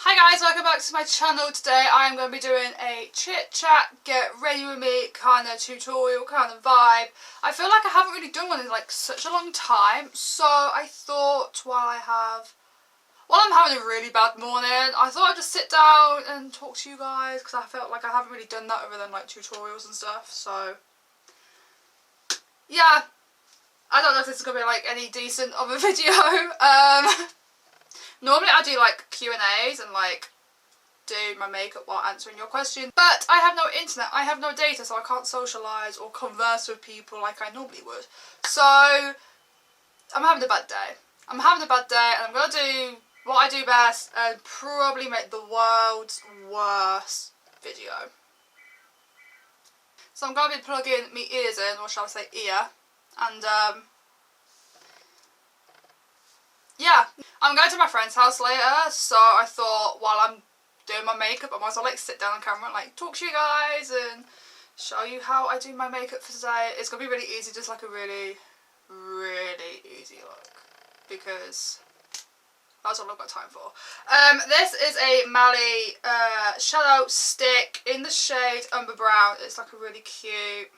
Hi guys, welcome back to my channel. Today I am going to be doing a chit chat, get ready with me kind of tutorial kind of vibe. I feel like I haven't really done one in like such a long time, so I thought while I'm having a really bad morning, I thought I'd just sit down and talk to you guys because I felt like I haven't really done that other than like tutorials and stuff. So yeah, I don't know if this is going to be like any decent of a video. Normally I do like Q&As and like do my makeup while answering your questions, but I have no internet, I have no data, so I can't socialise or converse with people like I normally would. So I'm having a bad day. I'm having a bad day and I'm going to do what I do best and probably make the world's worst video. So I'm going to be plugging my ears in, or shall I say ear, and yeah, I'm going to my friend's house later, so I thought while I'm doing my makeup I might as well like sit down on camera and like talk to you guys and show you how I do my makeup for today. It's going to be really easy, just like a really easy look, because that's all I've got time for. This is a Mally shadow stick in the shade Umber Brown. It's like a really cute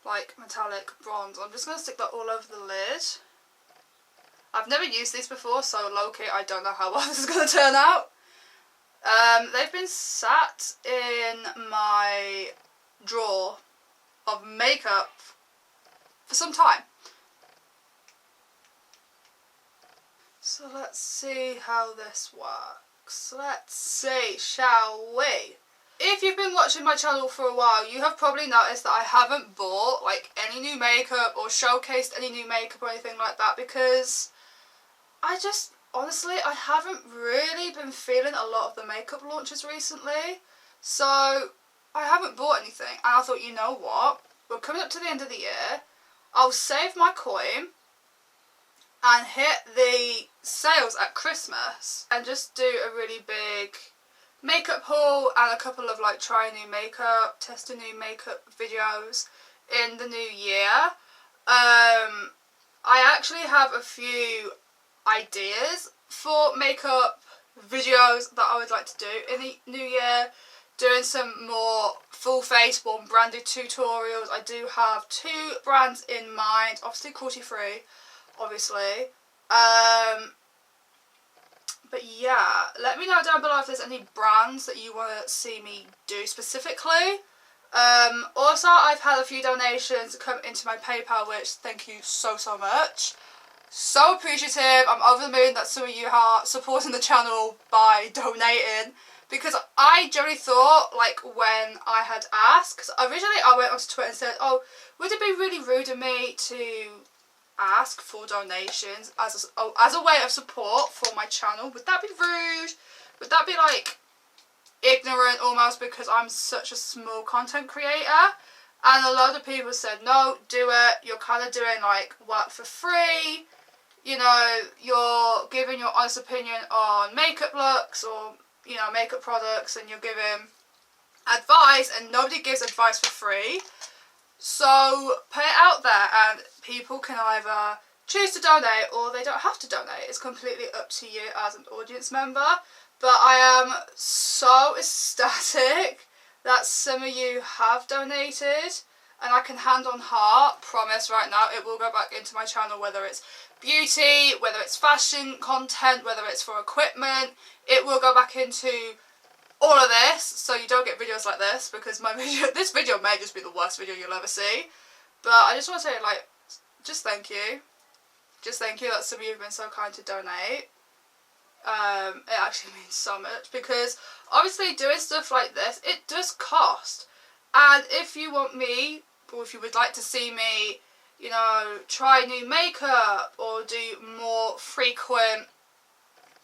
like metallic bronze. I'm just going to stick that all over the lid. I've never used these before, so low-key I don't know how well this is going to turn out. They've been sat in my drawer of makeup for some time. So let's see how this works. Let's see, shall we? If you've been watching my channel for a while, you have probably noticed that I haven't bought like any new makeup or showcased any new makeup or anything like that, because honestly, I haven't really been feeling a lot of the makeup launches recently. So I haven't bought anything, and I thought, you know what, we're coming up to the end of the year, I'll save my coin and hit the sales at Christmas and just do a really big makeup haul and a couple of like try new makeup, testing new makeup videos in the new year. I actually have a few ideas for makeup videos that I would like to do in the new year, doing some more full face, warm branded tutorials. I do have two brands in mind, obviously cruelty free, obviously. But yeah, let me know down below if there's any brands that you want to see me do specifically. Also, I've had a few donations come into my PayPal, which thank you so much. So appreciative. I'm over the moon that some of you are supporting the channel by donating, because I generally thought, like, when I had asked, because originally I went onto Twitter and said, oh, would it be really rude of me to ask for donations as a way of support for my channel? Would that be rude? Would that be like ignorant almost, because I'm such a small content creator? And a lot of people said, no, do it. You're kind of doing like work for free, you know, you're giving your honest opinion on makeup looks or, you know, makeup products, and you're giving advice, and nobody gives advice for free. So put it out there and people can either choose to donate or they don't have to donate. It's completely up to you as an audience member. But I am so ecstatic that some of you have donated, and I can hand on heart promise right now it will go back into my channel, whether it's beauty, whether it's fashion content, whether it's for equipment. It will go back into all of this, so you don't get videos like this, because this video may just be the worst video you'll ever see. But I just want to say, like, just thank you. Just thank you that some of you have been so kind to donate. It actually means so much, because obviously doing stuff like this, it does cost. And if you want me, or if you would like to see me, you know, try new makeup or do more frequent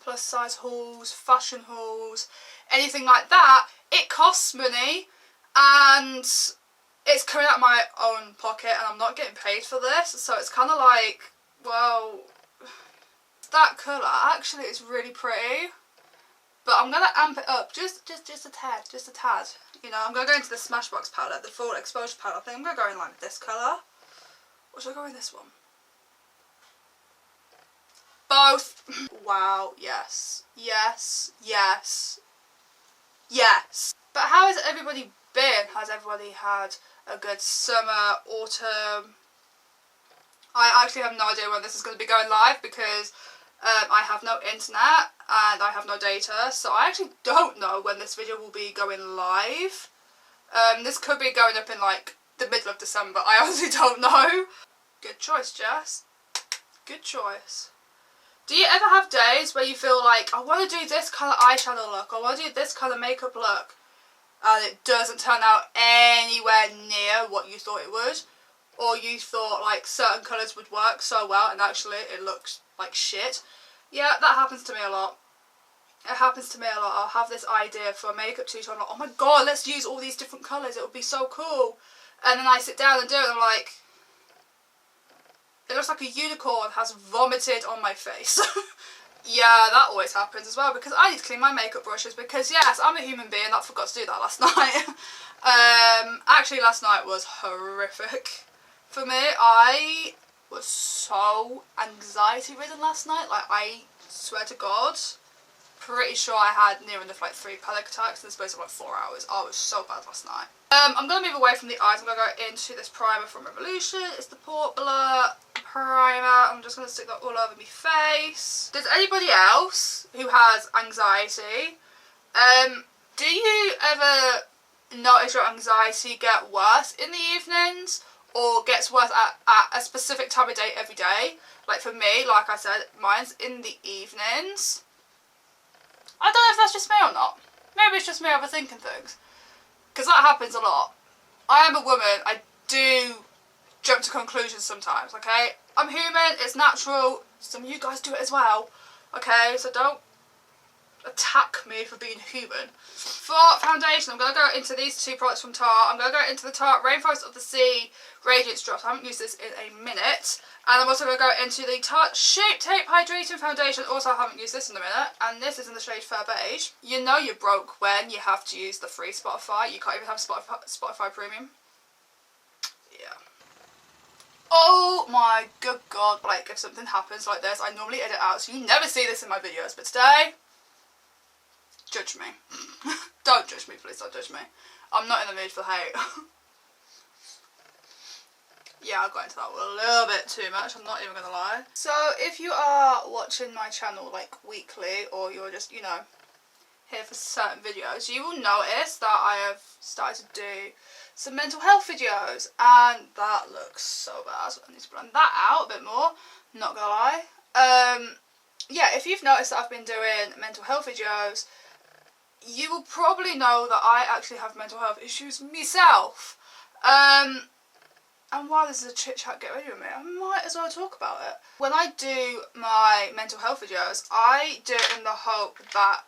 plus size hauls, fashion hauls, anything like that, it costs money, and it's coming out of my own pocket and I'm not getting paid for this. So it's kind of like, well, that colour actually is really pretty, but I'm going to amp it up just a tad, you know. I'm going to go into the Smashbox palette, the full exposure palette. I think I'm going to go in like this colour, or should I go in this one? both. Wow, yes. Yes, yes, yes. But how has everybody been? Has everybody had a good summer, autumn? I actually have no idea when this is going to be going live because I have no internet and I have no data, so I actually don't know when this video will be going live. This could be going up in like the middle of December, I honestly don't know. Good choice, Jess. Good choice. Do you ever have days where you feel like, I want to do this kind of eyeshadow look, I want to do this kind of makeup look, and it doesn't turn out anywhere near what you thought it would? Or you thought like certain colours would work so well and actually it looks like shit? Yeah, that happens to me a lot. It happens to me a lot. I'll have this idea for a makeup tutorial, I'm like, oh my god, let's use all these different colours, it would be so cool. And then I sit down and do it and I'm like, it looks like a unicorn has vomited on my face. Yeah, that always happens as well because I need to clean my makeup brushes because yes, I'm a human being that forgot to do that last night. Actually last night was horrific for me. I was so anxiety ridden last night, like I swear to God. Pretty sure I had near enough like 3 panic attacks in the space of like 4 hours. I was so bad last night. I'm going to move away from the eyes. I'm going to go into this primer from Revolution. It's the Port Blur primer. I'm just going to stick that all over my face. Does anybody else who has anxiety, do you ever notice your anxiety get worse in the evenings or gets worse at a specific time of day every day? Like for me, like I said, mine's in the evenings. I don't know if that's just me or not. Maybe it's just me overthinking things. Because that happens a lot. I am a woman. I do jump to conclusions sometimes, okay? I'm human. It's natural. Some of you guys do it as well. Okay? So don't attack me for being human. For foundation, I'm going to go into these 2 products from Tarte. I'm going to go into the Tarte Rainforest of the Sea Radiance Drops. I haven't used this in a minute. And I'm also going to go into the Tarte Shape Tape Hydrating Foundation. Also, I haven't used this in a minute. And this is in the shade Fair Beige. You know you're broke when you have to use the free Spotify. You can't even have Spotify Premium. Yeah. Oh my good God. Like, if something happens like this, I normally edit out, so you never see this in my videos. But today, judge me. Don't judge me, please don't judge me. I'm not in the mood for hate. Yeah, I got into that a little bit too much, I'm not even gonna lie. So if you are watching my channel like weekly, or you're just, you know, here for certain videos, you will notice that I have started to do some mental health videos, and that looks so bad, so I need to blend that out a bit more, not gonna lie. Yeah, if you've noticed that I've been doing mental health videos, you will probably know that I actually have mental health issues myself. And while this is a chit chat, get ready with me, I might as well talk about it. When I do my mental health videos, I do it in the hope that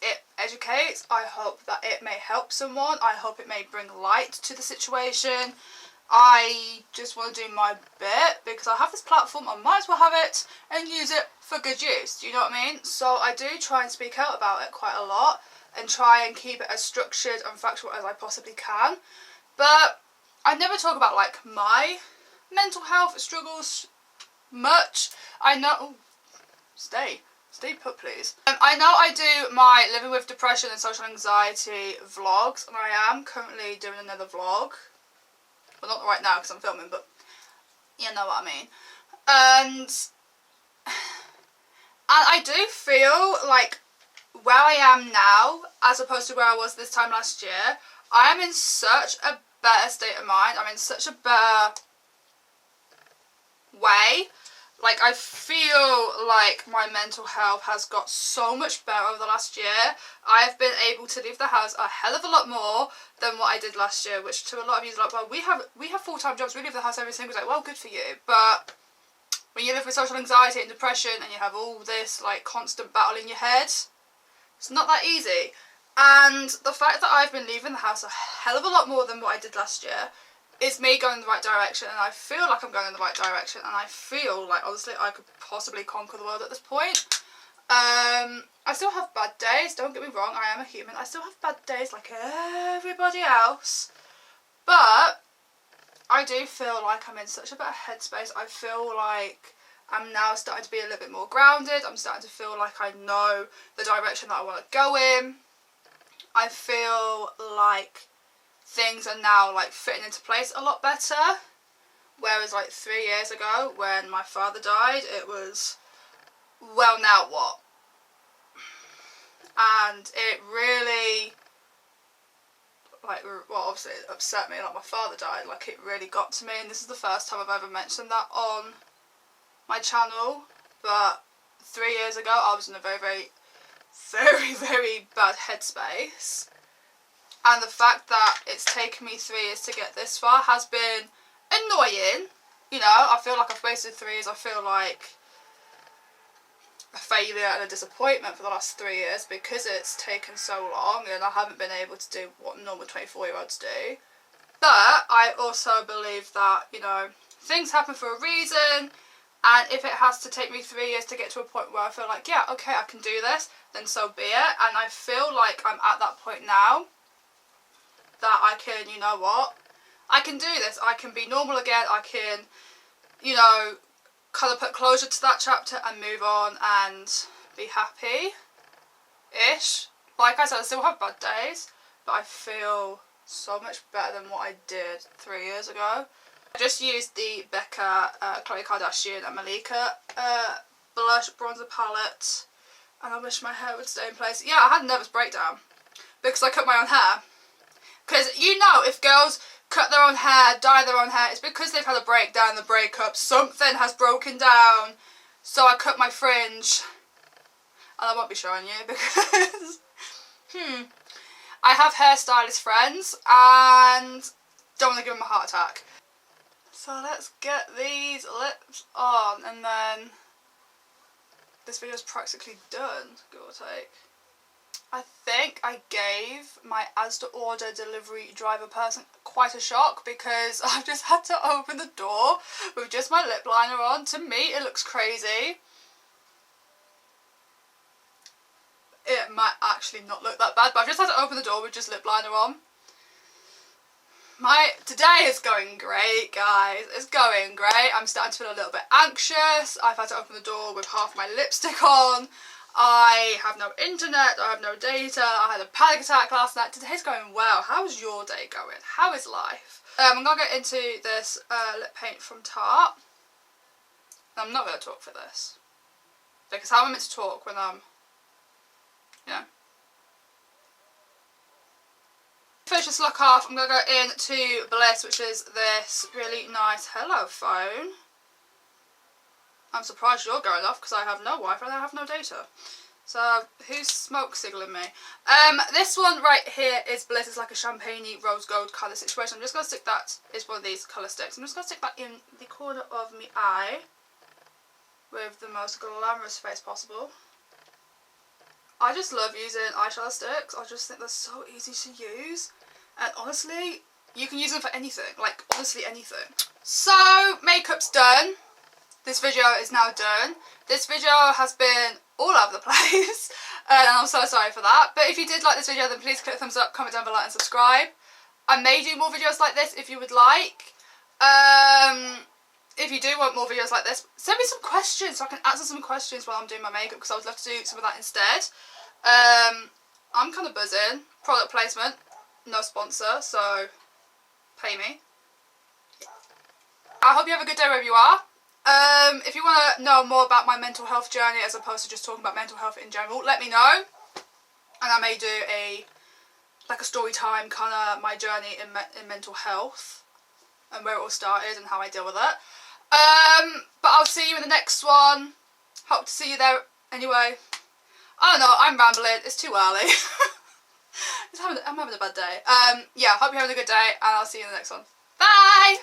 it educates, I hope that it may help someone, I hope it may bring light to the situation. I just want to do my bit because I have this platform, I might as well have it and use it for good use, do you know what I mean? So I do try and speak out about it quite a lot and try and keep it as structured and factual as I possibly can. But I never talk about like my mental health struggles much. I know, oh, stay put please. I know I do my living with depression and social anxiety vlogs, and I am currently doing another vlog. Well, not right now because I'm filming, but you know what I mean. And I do feel like where I am now, as opposed to where I was this time last year, I am in such a better state of mind. I'm in such a better way. Like, I feel like my mental health has got so much better over the last year. I've been able to leave the house a hell of a lot more than what I did last year, which to a lot of you is like, well, we have full-time jobs, we leave the house every single day. Well, good for you. But when you live with social anxiety and depression and you have all this like constant battle in your head, it's not that easy. And the fact that I've been leaving the house a hell of a lot more than what I did last year is me going in the right direction, and I feel like I'm going in the right direction, and I feel like honestly I could possibly conquer the world at this point. I still have bad days, don't get me wrong, I am a human, I still have bad days like everybody else, but I do feel like I'm in such a better headspace. I feel like I'm now starting to be a little bit more grounded. I'm starting to feel like I know the direction that I want to go in. I feel like things are now like fitting into place a lot better. Whereas like 3 years ago when my father died, it was, well, now what? And it really, like, well, obviously it upset me, like my father died, like it really got to me, and this is the first time I've ever mentioned that on my channel. But 3 years ago I was in a very, very, very, very bad headspace, and the fact that it's taken me 3 years to get this far has been annoying. You know, I feel like I've wasted 3 years. I feel like a failure and a disappointment for the last 3 years because it's taken so long and I haven't been able to do what normal 24-year-olds do. But I also believe that, you know, things happen for a reason, and if it has to take me 3 years to get to a point where I feel like, yeah, okay, I can do this, then so be it. And I feel like I'm at that point now that I can, you know what, I can do this. I can be normal again. I can, you know, kind of put closure to that chapter and move on and be happy-ish. Like I said, I still have bad days, but I feel so much better than what I did 3 years ago. I just used the Becca, Khloe Kardashian and Malika blush bronzer palette, and I wish my hair would stay in place. Yeah, I had a nervous breakdown because I cut my own hair. Because, you know, if girls cut their own hair, dye their own hair, it's because they've had a breakdown, the breakup, something has broken down. So I cut my fringe, and I won't be showing you because I have hairstylist friends and don't want to give them a heart attack. So let's get these lips on, and then this video is practically done, give or take. I think I gave my Asda order delivery driver person quite a shock because I've just had to open the door with just my lip liner on. To me, it looks crazy. It might actually not look that bad, but I've just had to open the door with just lip liner on. Today is going great, guys. It's going great. I'm starting to feel a little bit anxious. I've had to open the door with half my lipstick on. I have no internet, I have no data, I had a panic attack last night. Today's going well. How's your day going? How is life? I'm going to get into this lip paint from Tarte. I'm not going to talk for this. Because how am I meant to talk when I'm, you know. Finish this look off, I'm going to go into Bliss, which is this really nice Hello phone. I'm surprised you're going off because I have no Wi-Fi and I have no data. So who's smoke signalling me? This one right here is Bliss. It's like a champagne-y rose gold colour situation. I'm just going to stick that, it's one of these colour sticks. I'm just going to stick that in the corner of my eye with the most glamorous face possible. I just love using eyeshadow sticks. I just think they're so easy to use. And honestly, you can use them for anything. Like, honestly anything. So, makeup's done. This video is now done. This video has been all over the place, and I'm so sorry for that. But if you did like this video, then please click the thumbs up, comment down below and subscribe. I may do more videos like this if you would like. If you do want more videos like this, send me some questions so I can answer some questions while I'm doing my makeup, because I would love to do some of that instead. I'm kind of buzzing. Product placement, no sponsor, so pay me. I hope you have a good day wherever you are. If you want to know more about my mental health journey as opposed to just talking about mental health in general, let me know, and I may do a story time, kind of my journey in mental health and where it all started and how I deal with it. But I'll see you in the next one. Hope to see you there anyway. I don't know, I'm rambling, it's too early. I'm having a bad day. Yeah, hope you're having a good day, and I'll see you in the next one. Bye!